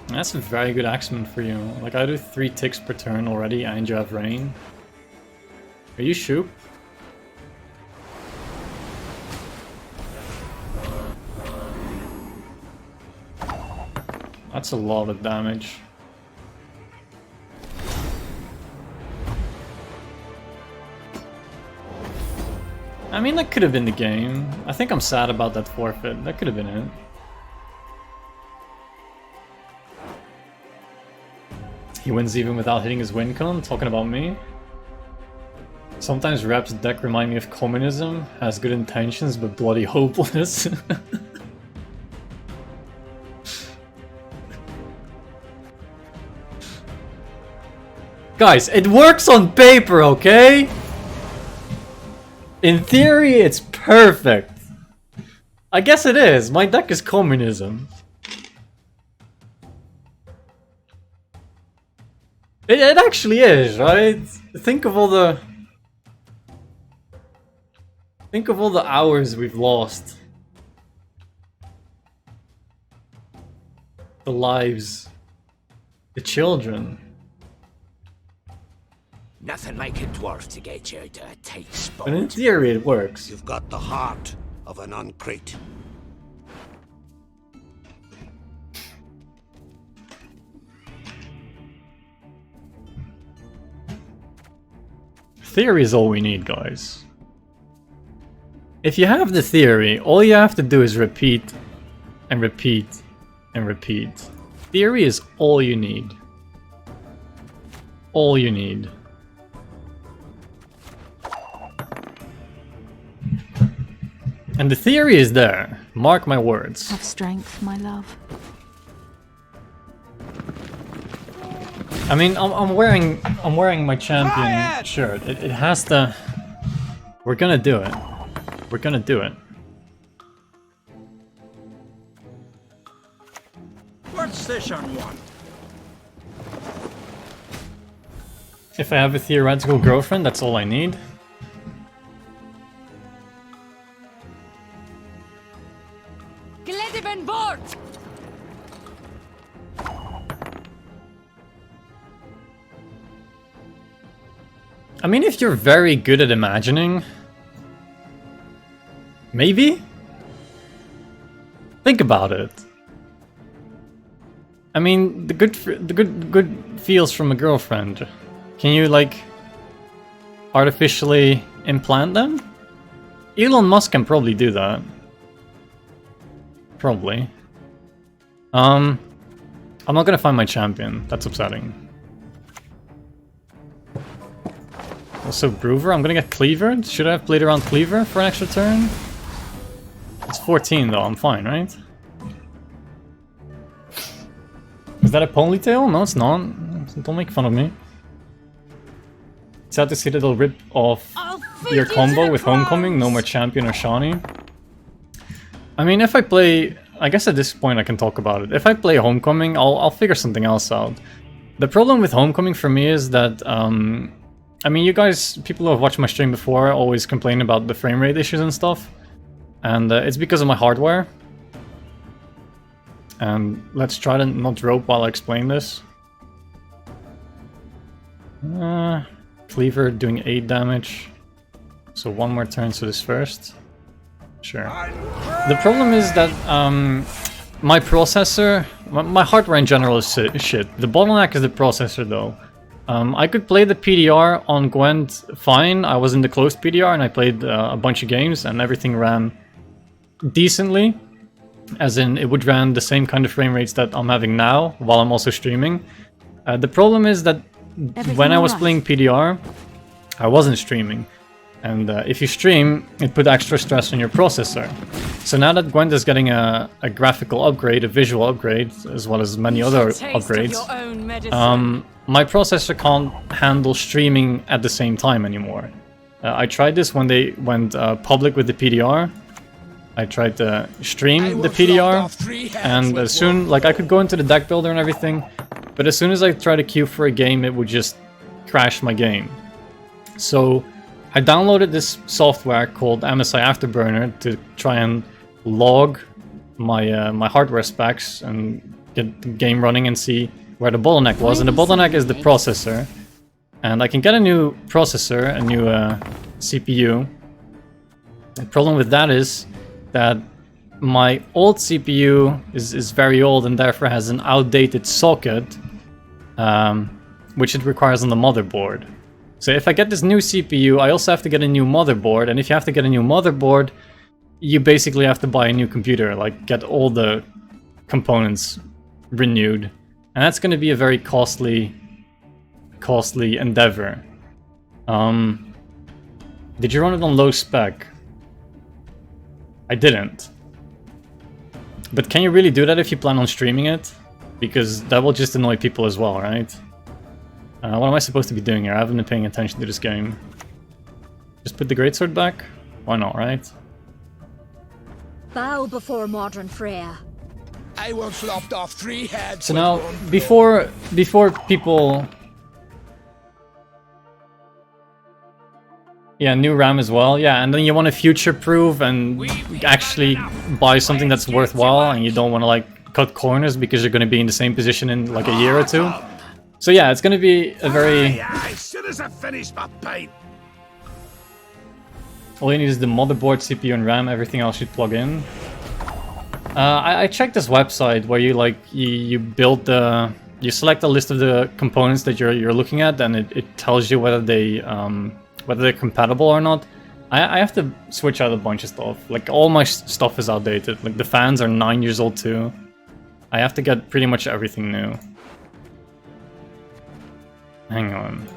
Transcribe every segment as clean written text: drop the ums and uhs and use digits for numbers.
That's a very good axeman for you. Like, I do 3 ticks per turn already, and you have rain. Are you shoop? That's a lot of damage. I mean, that could have been the game. I think I'm sad about that forfeit. That could have been it. He wins even without hitting his win con, talking about me. Sometimes Rap's deck remind me of Communism, has good intentions but bloody hopeless. Guys, it works on paper, okay? In theory, it's perfect. I guess it is. My deck is Communism. It actually is, right? Think of all the hours we've lost. The lives. The children. Nothing like a dwarf to get you out of a tight spot. And in theory it works. You've got the heart of an uncrate. Theory is all we need, guys. If you have the theory, all you have to do is repeat and repeat and repeat. Theory is all you need. All you need. And the theory is there. Mark my words. Have strength, my love. I mean, I'm wearing my champion shirt. It has to. We're gonna do it. We're gonna do it. What's this on one? If I have a theoretical girlfriend, that's all I need. Glediben board! I mean, if you're very good at imagining, maybe? Think about it. I mean, the good feels from a girlfriend. Can you, like, artificially implant them? Elon Musk can probably do that. Probably. I'm not gonna find my champion. That's upsetting. Also, Groover, I'm gonna get Cleaver. Should I have played around Cleaver for an extra turn? It's 14 though, I'm fine, right? Is that a ponytail? No, it's not. Don't make fun of me. Sad to see that they'll rip off your combo with Homecoming, no more Champion or Shawnee. I mean, if I play... I guess at this point I can talk about it. If I play Homecoming, I'll figure something else out. The problem with Homecoming for me is that... I mean, you guys, people who have watched my stream before, always complain about the frame rate issues and stuff. And it's because of my hardware. And let's try to not rope while I explain this. Cleaver doing 8 damage. So one more turn to this first. Sure. The problem is that my processor, my hardware in general is shit. The bottleneck is the processor though. I could play the PDR on Gwent fine. I was in the closed PDR and I played a bunch of games and everything ran decently. As in, it would run the same kind of frame rates that I'm having now while I'm also streaming. The problem is that when I was playing PDR, I wasn't streaming. And if you stream, it put extra stress on your processor. So now that Gwent is getting a graphical upgrade, a visual upgrade, as well as many other upgrades, my processor can't handle streaming at the same time anymore. I tried this when they went public with the PDR. I tried to stream the PDR, and as soon, like, I could go into the deck builder and everything, but as soon as I tried to queue for a game, it would just crash my game. So I downloaded this software called MSI Afterburner to try and log my my hardware specs and get the game running and see where the bottleneck was, and the bottleneck is the processor. And I can get a new processor, a new CPU. The problem with that is that my old CPU is very old and therefore has an outdated socket, which it requires on the motherboard. So if I get this new CPU, I also have to get a new motherboard, and if you have to get a new motherboard, you basically have to buy a new computer, like get all the components renewed. And that's going to be a very costly endeavor. Did you run it on low spec? I didn't. But can you really do that if you plan on streaming it? Because that will just annoy people as well, right? What am I supposed to be doing here? I haven't been paying attention to this game. Just put the greatsword back? Why not, right? Bow before modern Freya. I once lopped off 3 heads. So now, before people... Yeah, new RAM as well. Yeah, and then you want to future-proof and actually buy something that's worthwhile, and you don't want to like cut corners because you're going to be in the same position in like a year or two. So yeah, it's going to be a very... As soon as I finish my pint. All you need is the motherboard, CPU, and RAM. Everything else should plug in. I checked this website where you like you build the... You select a list of the components that you're looking at, and it tells you whether they're compatible or not. I have to switch out a bunch of stuff. Like all my stuff is outdated. Like the fans are 9 years old too. I have to get pretty much everything new. Hang on.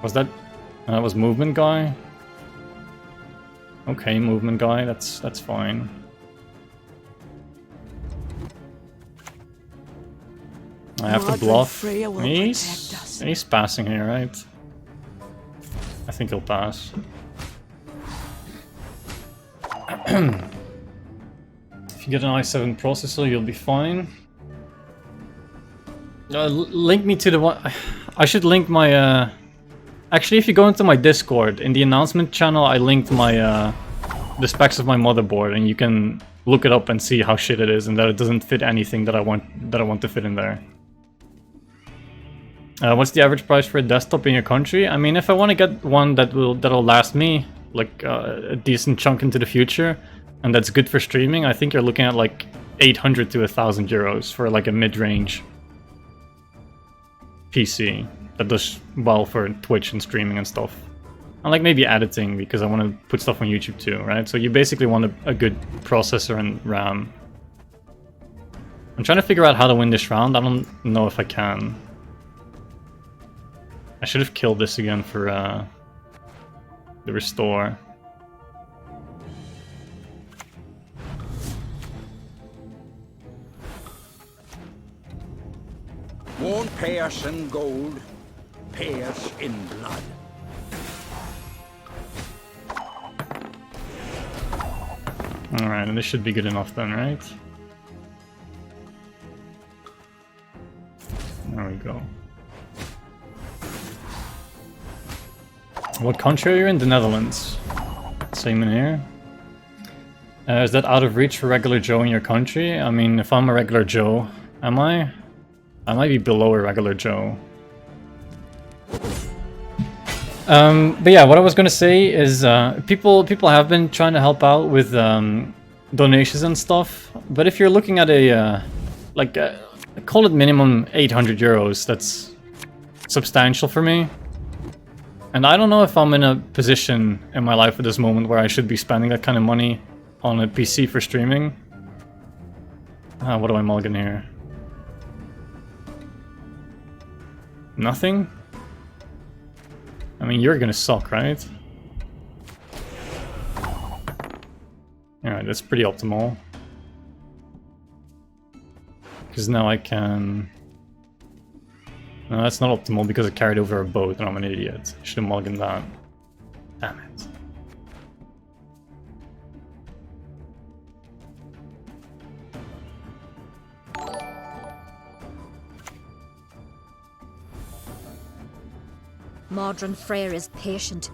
Was that... that was movement guy? Okay, movement guy, that's fine. I have to bluff. He's passing here, right? I think he'll pass. If you get an i7 processor, you'll be fine. Link me to the one... I should link my... Actually, if you go into my Discord, in the announcement channel, I linked my the specs of my motherboard, and you can look it up and see how shit it is, and that it doesn't fit anything that I want to fit in there. What's the average price for a desktop in your country? I mean, if I want to get one that'll last me like a decent chunk into the future, and that's good for streaming, I think you're looking at like 800 to 1,000 euros for like a mid-range PC that does well for Twitch and streaming and stuff. And like maybe editing, because I want to put stuff on YouTube too, right? So you basically want a good processor and RAM. I'm trying to figure out how to win this round. I don't know if I can. I should have killed this again for the restore. Won't pay us in gold, pay us in blood. Alright, and this should be good enough then, right? There we go. What country are you in? The Netherlands. Same in here. Is that out of reach for regular Joe in your country? I mean, if I'm a regular Joe, am I? I might be below a regular Joe. But yeah, what I was gonna say is people have been trying to help out with donations and stuff. But if you're looking at a call it minimum 800 euros, that's substantial for me. And I don't know if I'm in a position in my life at this moment where I should be spending that kind of money on a PC for streaming. What do I mulligan here? Nothing? I mean, you're gonna suck, right? Alright, that's pretty optimal. Because now I can... No, that's not optimal because I carried over a boat and I'm an idiot. I should have mulliganed that. Damn it. Modern Freyr is patient,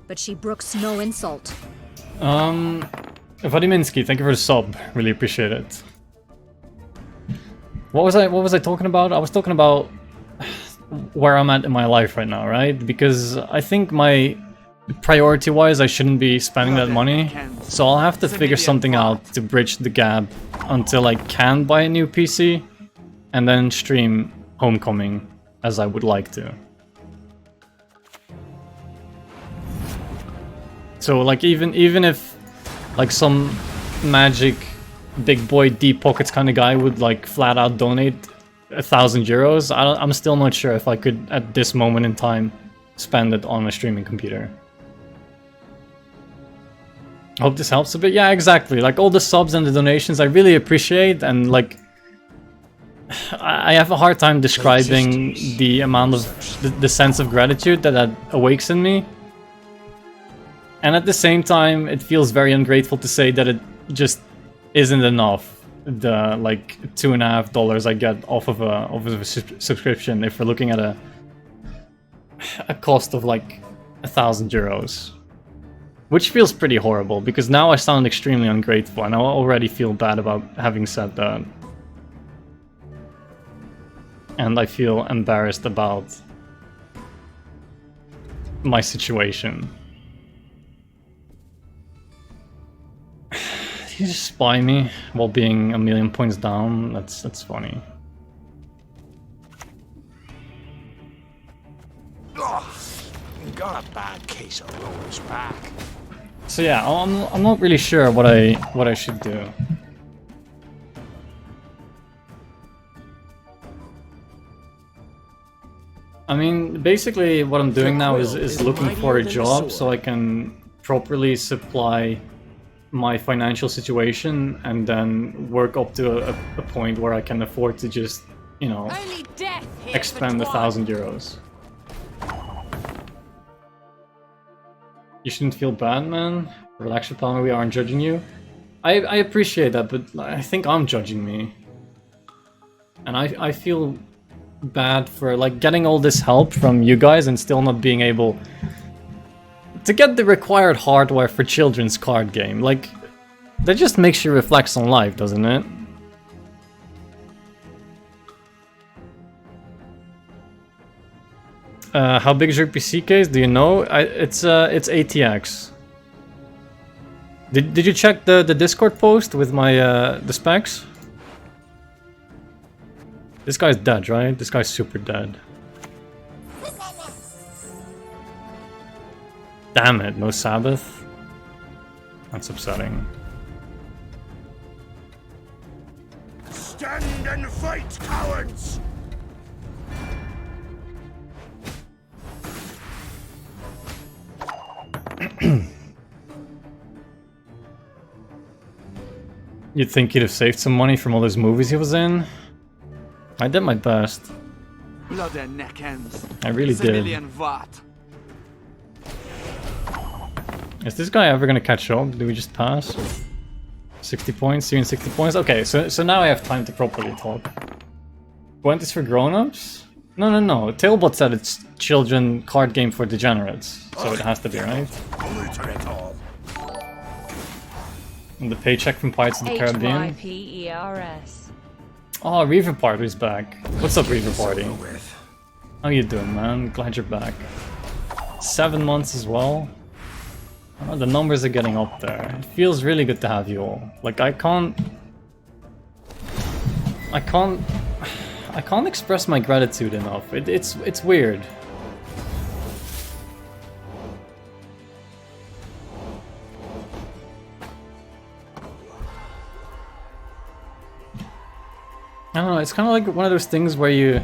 but she brooks no insult. Vadiminski, thank you for the sub. Really appreciate it. What was I talking about? I was talking about where I'm at in my life right now, right? Because I think my priority-wise, I shouldn't be spending that money. So I'll have to figure something out to bridge the gap until I can buy a new PC and then stream Homecoming as I would like to. So like even if like some magic big boy deep pockets kind of guy would like flat out donate 1,000 euros, I'm still not sure if I could at this moment in time spend it on a streaming computer. Hope this helps a bit. Yeah, exactly. Like all the subs and the donations I really appreciate, and like I have a hard time describing the amount of the sense of gratitude that awakes in me. And at the same time, it feels very ungrateful to say that it just isn't enough. The like $2.50 I get off of a subscription, if we're looking at a cost of like 1,000 euros, which feels pretty horrible because now I sound extremely ungrateful, and I already feel bad about having said that, and I feel embarrassed about my situation. You just spy me while being a million points down. That's funny. Got a bad case of Roll's back. So yeah, I'm not really sure what I should do. I mean, basically what I'm doing now is looking for a job so I can properly supply my financial situation and then work up to a point where I can afford to just, you know, expend 1,000 euros. You shouldn't feel bad, man. Relax your palm, we aren't judging you. I appreciate that, but I think I'm judging me. And I feel bad for like getting all this help from you guys and still not being able to get the required hardware for children's card game. Like, that just makes you reflect on life, doesn't it? How big is your PC case? Do you know? It's ATX. Did you check the Discord post with my the specs? This guy's dead, right? This guy's super dead. Damn it, no Sabbath. That's upsetting. Stand and fight, cowards! You'd think he'd have saved some money from all those movies he was in? I did my best. Blood and neck ends. I really did. Vat. Is this guy ever gonna catch up? Do we just pass? 60 points, you in 60 points? Okay, so now I have time to properly talk. Gwent is for grown-ups? No. Tailbot said it's children card game for degenerates, so it has to be, right? And the paycheck from Pirates of the Caribbean? HYPERS. Oh, Reaver Party's back. What's up, Reaver Party? How you doing, man? Glad you're back. 7 months as well. Oh, the numbers are getting up there. It feels really good to have you all. Like, I can't express my gratitude enough. It's weird. I don't know, it's kind of like one of those things where you...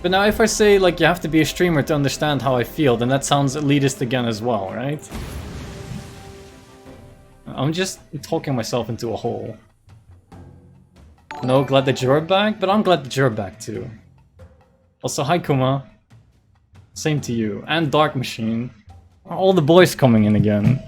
But now if I say, like, you have to be a streamer to understand how I feel, then that sounds elitist again as well, right? I'm just talking myself into a hole. No, glad that you're back, but I'm glad that you're back too. Also, hi Kuma. Same to you. And Dark Machine. All the boys coming in again.